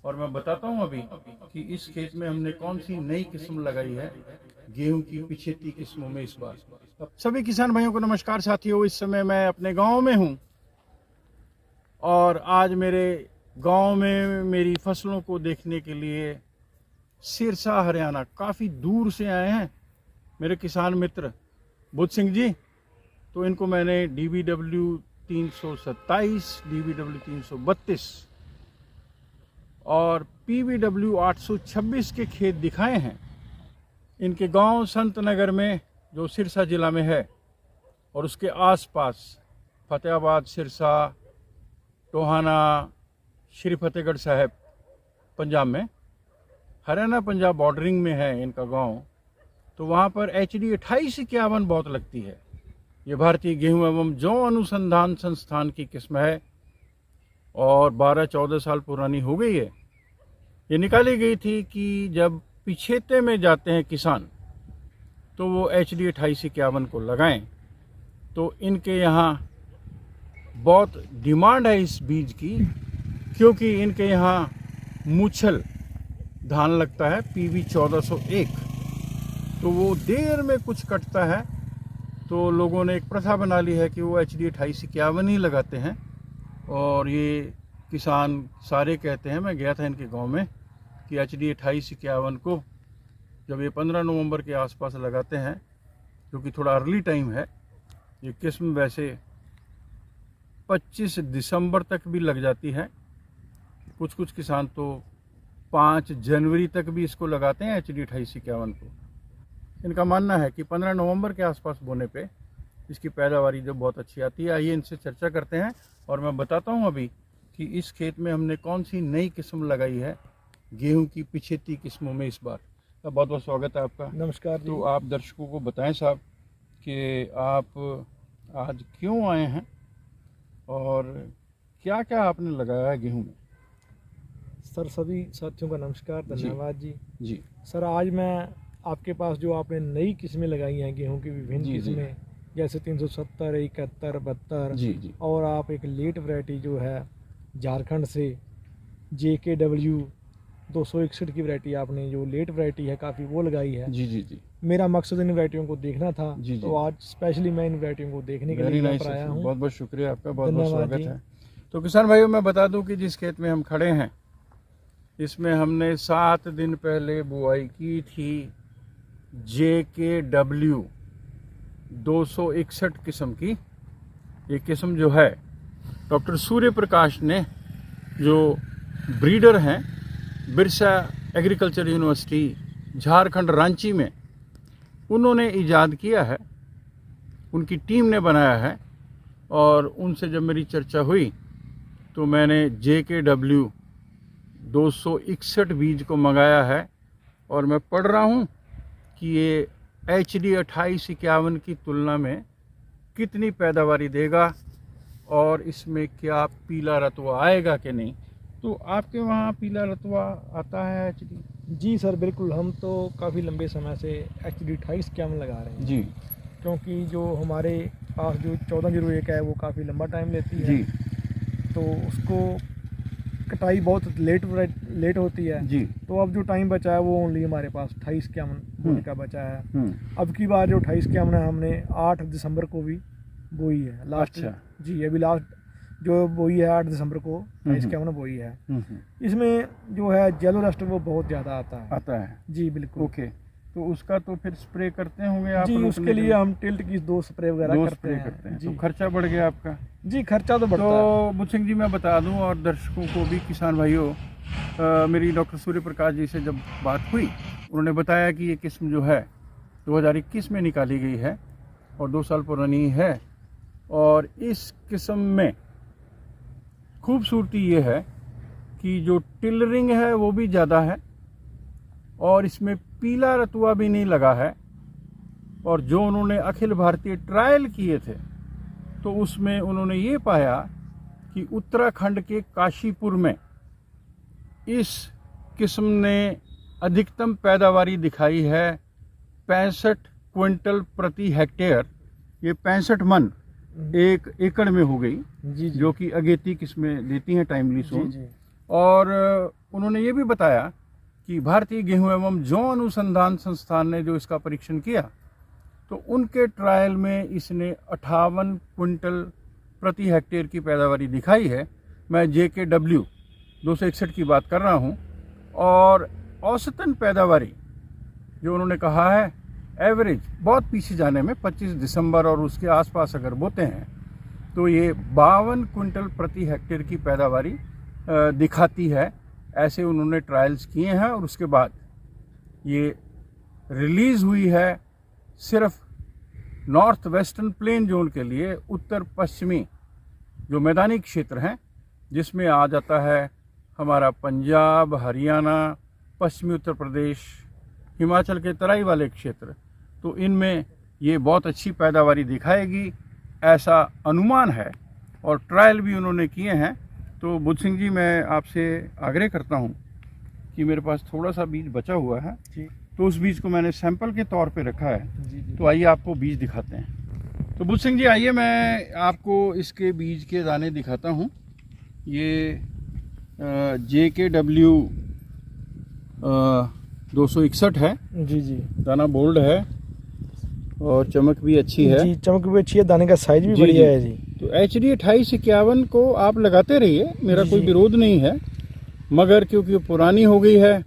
और मैं बताता हूँ अभी कि इस खेत में हमने कौन सी नई किस्म लगाई है गेहूं की पिछेती किस्मों में इस बार। सभी किसान भाइयों को नमस्कार साथियों, इस समय मैं अपने गांव में हूं और आज मेरे गांव में मेरी फसलों को देखने के लिए सिरसा हरियाणा काफ़ी दूर से आए हैं मेरे किसान मित्र बुद्ध सिंह जी। तो इनको मैंने DBW 327, DBW 332 और PBW 826 के खेत दिखाए हैं। इनके गांव संत नगर में जो सिरसा जिला में है और उसके आसपास फतेहाबाद, सिरसा, टोहाना, श्री फतेहगढ़ साहब पंजाब में, हरियाणा पंजाब बॉर्डरिंग में है इनका गांव। तो वहाँ पर HD 2851 बहुत लगती है। ये भारतीय गेहूं एवं जौ अनुसंधान संस्थान की किस्म है और 12-14 साल पुरानी हो गई है। ये निकाली गई थी कि जब पिछेते में जाते हैं किसान तो वो HD 2851 को लगाएं। तो इनके यहाँ बहुत डिमांड है इस बीज की, क्योंकि इनके यहाँ मूछल धान लगता है PV 1401, तो वो देर में कुछ कटता है। तो लोगों ने एक प्रथा बना ली है कि वो HD 2851 ही लगाते हैं। और ये किसान सारे कहते हैं, मैं गया था इनके गांव में, कि HD 2851 को जब ये 15 नवंबर के आसपास लगाते हैं, जो कि थोड़ा अर्ली टाइम है, ये किस्म वैसे 25 दिसंबर तक भी लग जाती है। कुछ किसान तो 5 जनवरी तक भी इसको लगाते हैं HD 2851 को। इनका मानना है कि 15 नवंबर के आसपास बोने पे इसकी पैदावारी जो बहुत अच्छी आती है। आइए इनसे चर्चा करते हैं और मैं बताता हूँ अभी कि इस खेत में हमने कौन सी नई किस्म लगाई है गेहूं की पिछेती किस्मों में इस बार। तो बहुत बहुत स्वागत है आपका। नमस्कार जी। तो आप दर्शकों को बताएं साहब कि आप आज क्यों आए हैं और क्या क्या आपने लगाया है गेहूं में। सर सभी साथियों का नमस्कार, धन्यवाद जी। सर आज मैं आपके पास जो आपने नई किस्में लगाई हैं गेहूं की विभिन्न किस्में, जैसे 370, 71, 72 और आप एक लेट वैरायटी जो है झारखंड से JKW 261 की वैरायटी, आपने जो लेट वैरायटी है काफ़ी वो लगाई है। जी। मेरा मकसद इन वैरायटियों को देखना था, तो आज स्पेशली मैं इन वैरायटियों को देखने के लिए यहाँ पर आया हूँ। बहुत बहुत शुक्रिया आपका, बहुत बहुत स्वागत है। तो किसान भाइयों, मैं बता दूं कि जिस खेत में हम खड़े हैं इसमें हमने 7 दिन पहले बुआई की थी JKW 261 किस्म की। ये किस्म जो है डॉक्टर सूर्य प्रकाश ने, जो ब्रीडर हैं बिरसा एग्रीकल्चर यूनिवर्सिटी झारखंड रांची में, उन्होंने इजाद किया है, उनकी टीम ने बनाया है। और उनसे जब मेरी चर्चा हुई तो मैंने JKW 261 बीज को मंगाया है और मैं पढ़ रहा हूँ कि ये HD 2851 की तुलना में कितनी पैदावारी देगा और इसमें क्या पीला रतुआ आएगा कि नहीं। तो आपके वहाँ पीला रतुआ आता है HD? जी सर बिल्कुल, हम तो काफ़ी लंबे समय से HD 2851 लगा रहे हैं जी, क्योंकि जो हमारे पास जो 1401 है वो काफ़ी लंबा टाइम लेती है जी। तो उसको कटाई बहुत लेट होती है जी। तो अब जो टाइम बचा है वो ओनली हमारे पास 2851 बोने का बचा है। अब की बार जो 2851 है हमने 8 दिसंबर को भी बोई है लास्ट। अच्छा। जी, अभी लास्ट जो बोई है 8 दिसंबर को 2851 बोई है। इसमें जो है येलो रस्ट वो बहुत ज़्यादा आता है। जी बिल्कुल। ओके, तो उसका तो फिर स्प्रे करते होंगे आप? जी, उसके लिए हम टिल्ट की 2 स्प्रे वगैरह करते हैं। तो खर्चा बढ़ गया आपका? जी, खर्चा तो बढ़ता है। तो बुद्ध सिंह जी, मैं बता दूं और दर्शकों को भी, किसान भाइयों, मेरी डॉक्टर सूर्य प्रकाश जी से जब बात हुई, उन्होंने बताया कि ये किस्म जो है 2021 में निकाली गई है और 2 साल पुरानी है। और इस किस्म में खूबसूरती ये है कि जो टिलरिंग है वो भी ज़्यादा है और इसमें पीला रतुआ भी नहीं लगा है। और जो उन्होंने अखिल भारतीय ट्रायल किए थे तो उसमें उन्होंने ये पाया कि उत्तराखंड के काशीपुर में इस किस्म ने अधिकतम पैदावारी दिखाई है 65 क्विंटल प्रति हेक्टेयर। ये 65 मन 1 एकड़ में हो गई, जो कि अगेती किस्में देती हैं टाइमली सोन। और उन्होंने ये भी बताया कि भारतीय गेहूं एवं जौ अनुसंधान संस्थान ने जो इसका परीक्षण किया तो उनके ट्रायल में इसने 58 क्विंटल प्रति हेक्टेयर की पैदावारी दिखाई है। मैं JKW 261 की बात कर रहा हूं। और औसतन पैदावारी जो उन्होंने कहा है एवरेज बहुत पीछे जाने में 25 दिसंबर और उसके आसपास अगर बोते हैं तो ये 52 क्विंटल प्रति हेक्टेयर की पैदावारी दिखाती है। ऐसे उन्होंने ट्रायल्स किए हैं और उसके बाद ये रिलीज़ हुई है सिर्फ नॉर्थ वेस्टर्न प्लेन जोन के लिए, उत्तर पश्चिमी जो मैदानी क्षेत्र हैं जिसमें आ जाता है हमारा पंजाब, हरियाणा, पश्चिमी उत्तर प्रदेश, हिमाचल के तराई वाले क्षेत्र। तो इनमें ये बहुत अच्छी पैदावारी दिखाएगी ऐसा अनुमान है और ट्रायल भी उन्होंने किए हैं। तो बुद्ध सिंह जी, मैं आपसे आग्रह करता हूँ कि मेरे पास थोड़ा सा बीज बचा हुआ है तो उस बीज को मैंने सैंपल के तौर पे रखा है। तो आइए आपको बीज दिखाते हैं। तो बुद्ध सिंह जी आइए, मैं आपको इसके बीज के दाने दिखाता हूँ। ये JKW 261 है जी। दाना बोल्ड है और चमक भी अच्छी है जी, चमक भी अच्छी है, दाने का साइज भी बढ़िया है जी। तो HD 2851 को आप लगाते रहिए, मेरा कोई विरोध नहीं है, मगर क्योंकि वो पुरानी हो गई है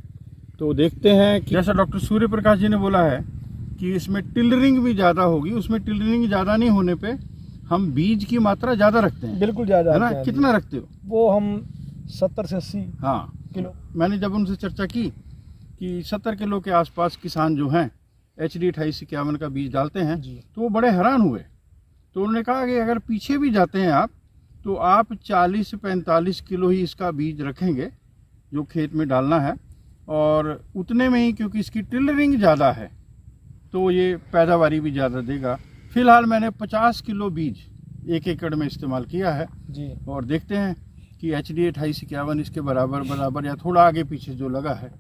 तो देखते हैं कि जैसा डॉक्टर सूर्य प्रकाश जी ने बोला है कि इसमें टिलरिंग भी ज़्यादा होगी। उसमें टिलरिंग ज़्यादा नहीं होने पे हम बीज की मात्रा ज़्यादा रखते हैं। बिल्कुल ज़्यादा है ना। कितना रखते हो? वो हम 70 से 80 किलो। मैंने जब उनसे चर्चा की कि 70 किलो के आसपास किसान जो हैं HD 2851 का बीज डालते हैं तो वो बड़े हैरान हुए। तो उन्होंने कहा कि अगर पीछे भी जाते हैं आप तो आप 40 से 45 किलो ही इसका बीज रखेंगे जो खेत में डालना है, और उतने में ही क्योंकि इसकी टिलरिंग ज़्यादा है तो ये पैदावारी भी ज़्यादा देगा। फिलहाल मैंने 50 किलो बीज 1 एकड़ में इस्तेमाल किया है जी, और देखते हैं कि HD 2851 इसके बराबर या थोड़ा आगे पीछे जो लगा है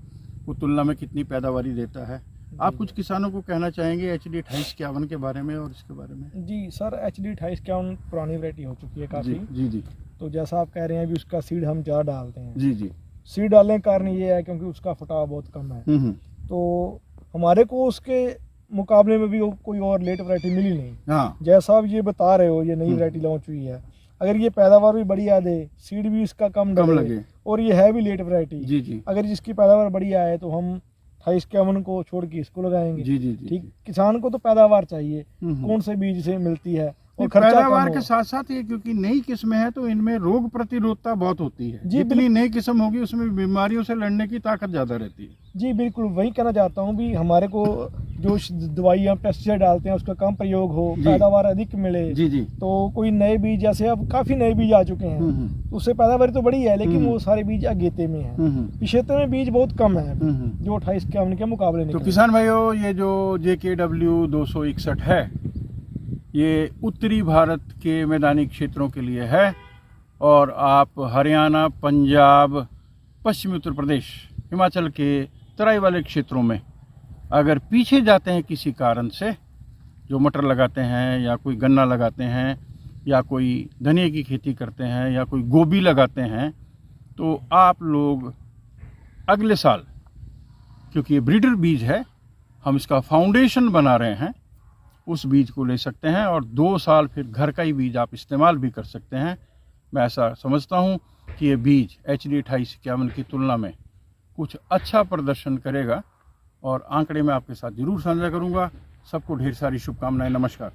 वो तुलना में कितनी पैदावारी देता है। आप कुछ किसानों को कहना चाहेंगे HD 2851 के बारे में और इसके बारे में? जी सर, HD 2851 पुरानी वैरायटी हो चुकी है काफ़ी। जी। तो जैसा आप कह रहे हैं अभी उसका सीड हम ज़्यादा डालते हैं। जी। सीड डालने का कारण ये है क्योंकि उसका फटाव बहुत कम है। तो हमारे को उसके मुकाबले में भी कोई और लेट वैरायटी मिली नहीं। हाँ। जैसा आप ये बता रहे हो, ये नई वैरायटी लॉन्च हुई है, अगर ये पैदावार भी बढ़िया दे, सीड भी इसका कम लगे और ये है भी लेट वैरायटी जी, अगर जिसकी पैदावार बढ़िया है तो हम 2851 को छोड़ के इसको लगाएंगे। जी। ठीक, किसान को तो पैदावार चाहिए, कौन से बीज से मिलती है और पैदावार के साथ साथ ये क्योंकि नई किस्में हैं तो इनमें रोग प्रतिरोधकता बहुत होती है। जितनी नई किस्म होगी उसमें बीमारियों से लड़ने की ताकत ज्यादा रहती है। जी बिल्कुल, वही कहना चाहता हूँ भी हमारे को जो दवाइयाँ पेस्टिसाइड डालते हैं उसका कम प्रयोग हो, पैदावार अधिक मिले। जी। तो कोई नए बीज, जैसे अब काफी नए बीज आ चुके हैं, उससे पैदावार तो बड़ी है लेकिन वो सारे बीज अगेते में है। इस क्षेत्र में बीज बहुत कम है जो 2851 के मुकाबले। तो किसान भाइयों, ये जो JKW 261 है ये उत्तरी भारत के मैदानी क्षेत्रों के लिए है, और आप हरियाणा, पंजाब, पश्चिमी उत्तर प्रदेश, हिमाचल के तराई वाले क्षेत्रों में अगर पीछे जाते हैं किसी कारण से, जो मटर लगाते हैं या कोई गन्ना लगाते हैं या कोई धनिया की खेती करते हैं या कोई गोभी लगाते हैं, तो आप लोग अगले साल, क्योंकि ये ब्रीडर बीज है, हम इसका फाउंडेशन बना रहे हैं, उस बीज को ले सकते हैं और 2 साल फिर घर का ही बीज आप इस्तेमाल भी कर सकते हैं। मैं ऐसा समझता हूं कि ये बीज HD 2851 की तुलना में कुछ अच्छा प्रदर्शन करेगा, और आंकड़े मैं आपके साथ जरूर साझा करूंगा। सबको ढेर सारी शुभकामनाएं। नमस्कार।